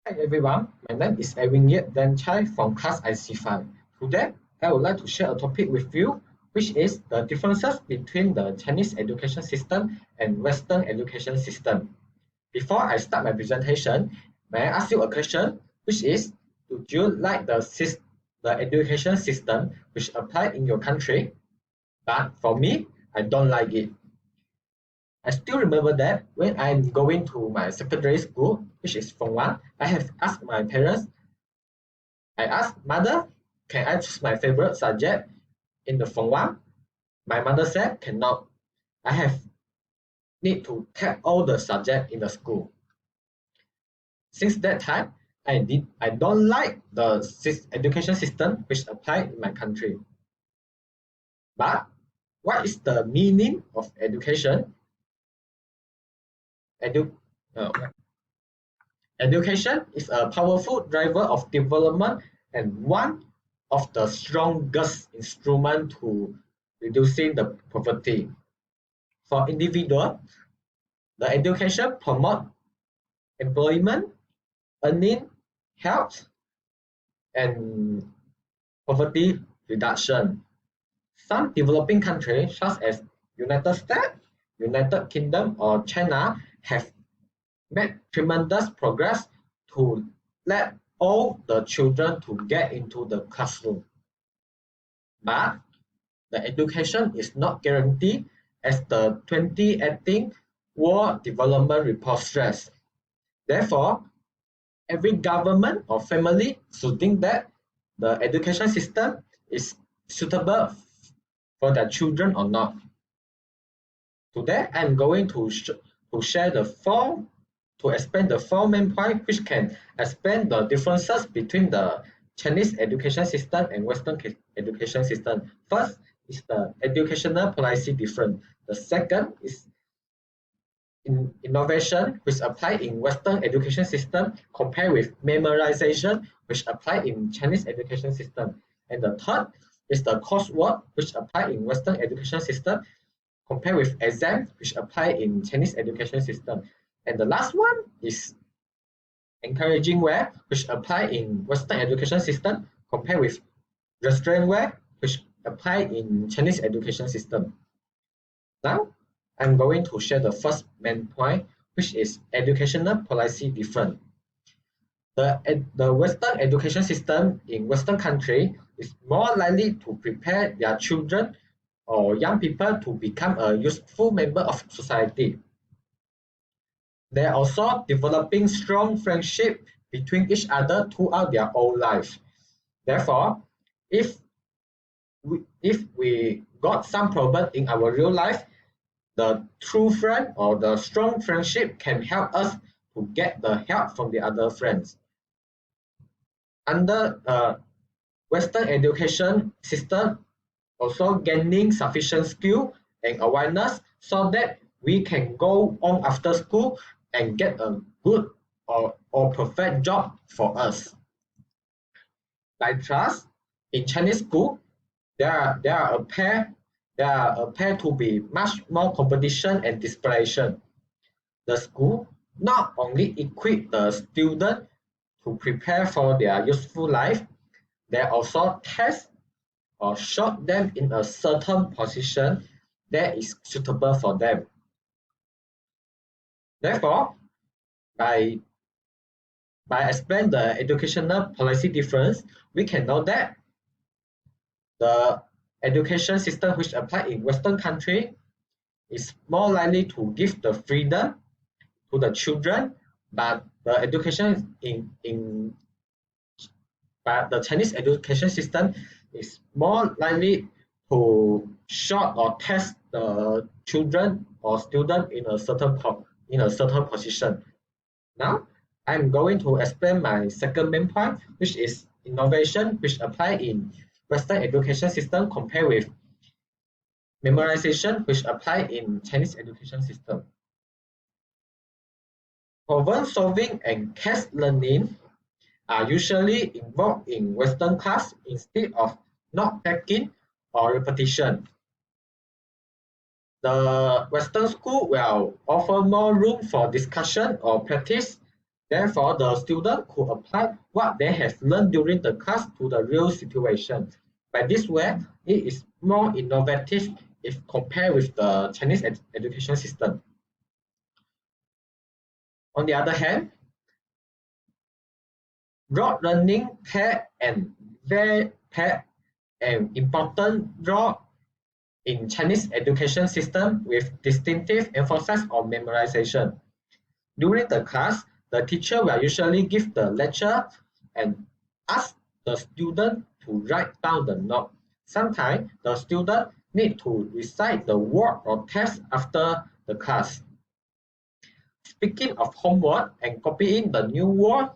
Hi everyone, my name is Edwin Yip Dan Chai from class IC5. Today, I would like to share a topic with you, which is the differences between the Chinese education system and Western education system. Before I start my presentation, may I ask you a question, which is, do you like the education system which applied in your country? But for me, I don't like it. I still remember that when I'm going to my secondary school, which is Form 1, I have asked my parents, I asked, Mother, can I choose my favorite subject in the Form 1? My mother said, cannot. I have need to take all the subject in the school. Since that time, I don't like the education system which applied in my country. But what is the meaning of education? Edu, uh, Education is a powerful driver of development and one of the strongest instruments to reducing the poverty. For individual, the education promote employment, earning, health, and poverty reduction. Some developing countries, such as United States, United Kingdom, or China, have made tremendous progress to let all the children to get into the classroom. But the education is not guaranteed as the 2018 World Development Report stressed. Therefore, every government or family should think that the education system is suitable for their children or not. Today, I'm going to share to explain the four main points which can explain the differences between the Chinese education system and Western education system. First is the educational policy difference. The second is innovation which apply in Western education system compared with memorization which apply in Chinese education system. And the third is the coursework which apply in Western education system compared with exam which apply in Chinese education system. And the last one is encouraging wear which apply in Western education system compared with restraint wear which apply in Chinese education system. Now, I'm going to share the first main point, which is educational policy difference. The Western education system in Western country is more likely to prepare their children or young people to become a useful member of society. They're also developing strong friendship between each other throughout their whole life. Therefore, if we got some problem in our real life, the true friend or the strong friendship can help us to get the help from the other friends. Under Western education system, also gaining sufficient skill and awareness so that we can go on after school and get a good or perfect job for us. By trust, in Chinese school, there are appear to be much more competition and desperation. The school not only equip the student to prepare for their useful life, they also test or shot them in a certain position that is suitable for them. Therefore, by explaining the educational policy difference, we can know that the education system which apply in Western country is more likely to give the freedom to the children, but the Chinese education system is more likely to short or test the children or student in a certain position. Now, I'm going to explain my second main point, which is innovation, which apply in Western education system compared with memorization, which apply in Chinese education system. Problem solving and case learning are usually involved in Western class instead of note-taking or repetition. The Western school will offer more room for discussion or practice Therefore, the student could apply what they have learned during the class to the real situation. By this way, it is more innovative if compared with the Chinese education system. On the other hand, rote learning play an important role in Chinese education system with distinctive emphasis on memorization. During the class, the teacher will usually give the lecture and ask the student to write down the note. Sometimes the student need to recite the word or text after the class. Speaking of homework and copying the new word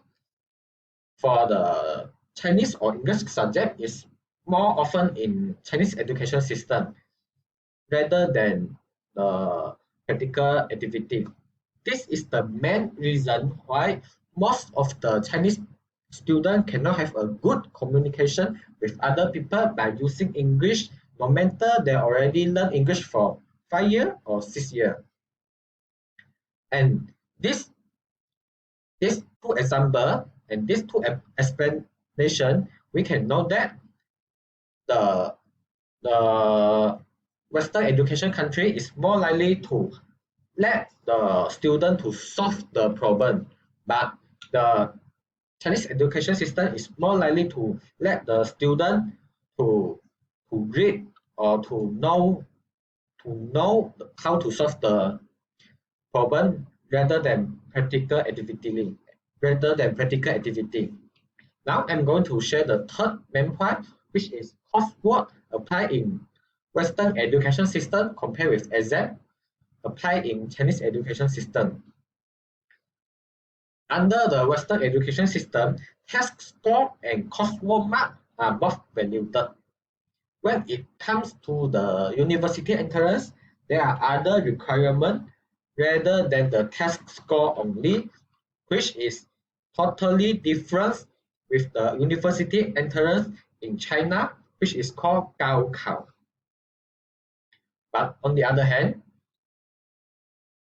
for the Chinese or English subject is more often in Chinese education system rather than the practical activity. This is the main reason why most of the Chinese students cannot have a good communication with other people by using English, no matter they already learn English for 5 years or 6 years. And these two examples and these two explanation, we can know that the the Western education country is more likely to let the student to solve the problem, but the Chinese education system is more likely to let the student to read or to know how to solve the problem rather than practical activity. Now I'm going to share the third main point, which is coursework applied in Western education system compared with exam applied in Chinese education system. Under the Western education system, test score and coursework mark are both valued. When it comes to the university entrance, there are other requirements rather than the test score only, which is totally different with the university entrance in China, which is called Gaokao. But on the other hand,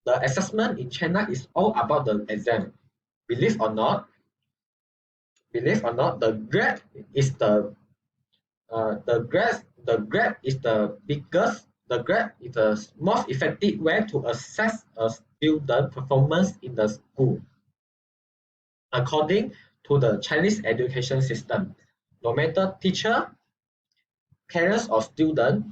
the assessment in China is all about the exam. Believe or not, the grade is the most effective way to assess a student performance in the school. According to the Chinese education system, no matter teacher, parents or student,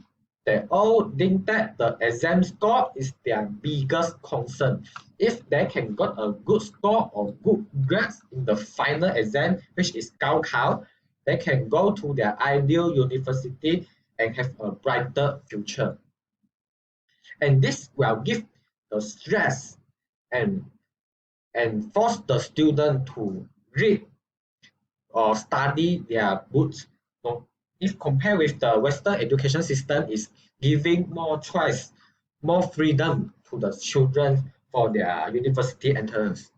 they all think that the exam score is their biggest concern. If they can get a good score or good grades in the final exam, which is Gaokao, they can go to their ideal university and have a brighter future. And this will give the stress and force the student to read or study their books. So if compared with the Western education system, is giving more choice, more freedom to the children for their university entrance.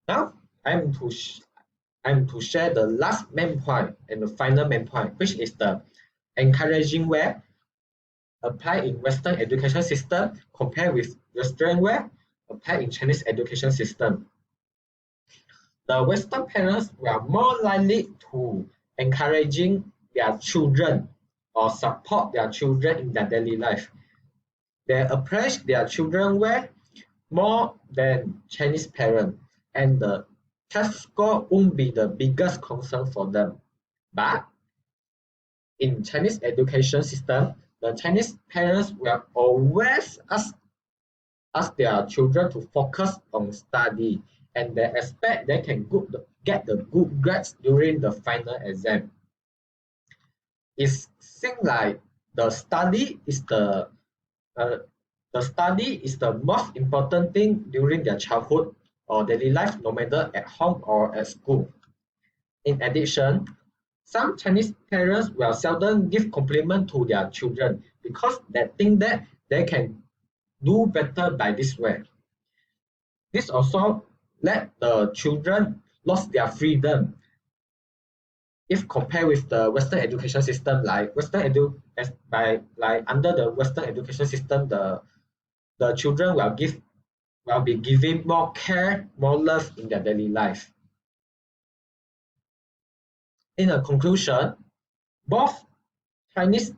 Now I'm to share the last main point and the final main point, which is the encouraging way applied in Western education system compared with Western way applied in Chinese education system. The Western parents were more likely to encouraging their children or support their children in their daily life. They approach their children well more than Chinese parents, and the test score won't be the biggest concern for them. But in Chinese education system, the Chinese parents will always ask their children to focus on study, and they expect they can get the good grades during the final exam. It seems like the study is uh, the most important thing during their childhood or daily life, no matter at home or at school. In addition, some Chinese parents will seldom give compliment to their children because they think that they can do better by this way. This also let the children lost their freedom if compared with the Western education system. Like under the Western education system, the children while be giving more care, more love in their daily life. In a conclusion, both Chinese,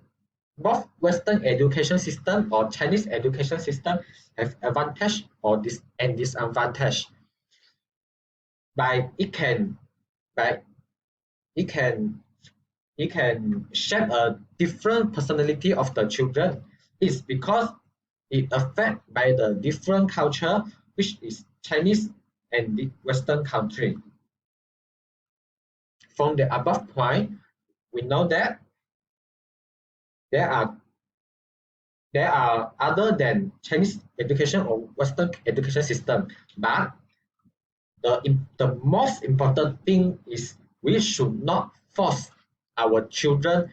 both Western education system or Chinese education system have advantage or and disadvantage. By it can, by it can, it can shape a different personality of the children. It's because it affected by the different culture, which is Chinese and the Western country. From the above point, we know that there are there are other than Chinese education or Western education system, but the most important thing is we should not force our children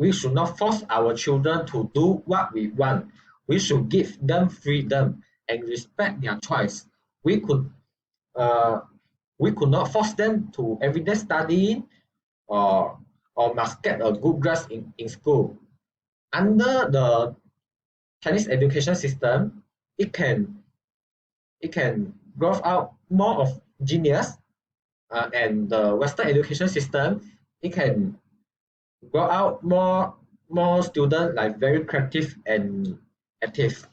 we should not force our children to do what we want. We should give them freedom and respect their choice. We could uh, we could not force them to everyday studying or must get a good grades in school. Under the Chinese education system, it can it can grow out more of genius, and the Western education system, it can grow out more students like very creative and active.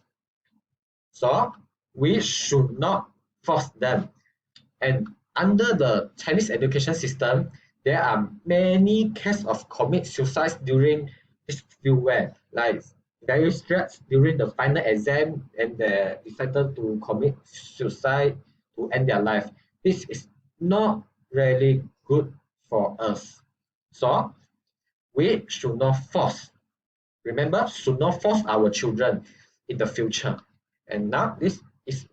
So we should not force them. And under the Chinese education system, there are many cases of commit suicide during this field where like very stressed during the final exam and they decided to commit suicide to end their life. This is not really good for us. So we should not force, remember, should not force our children in the future. And now this is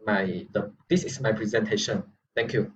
my presentation. Thank you.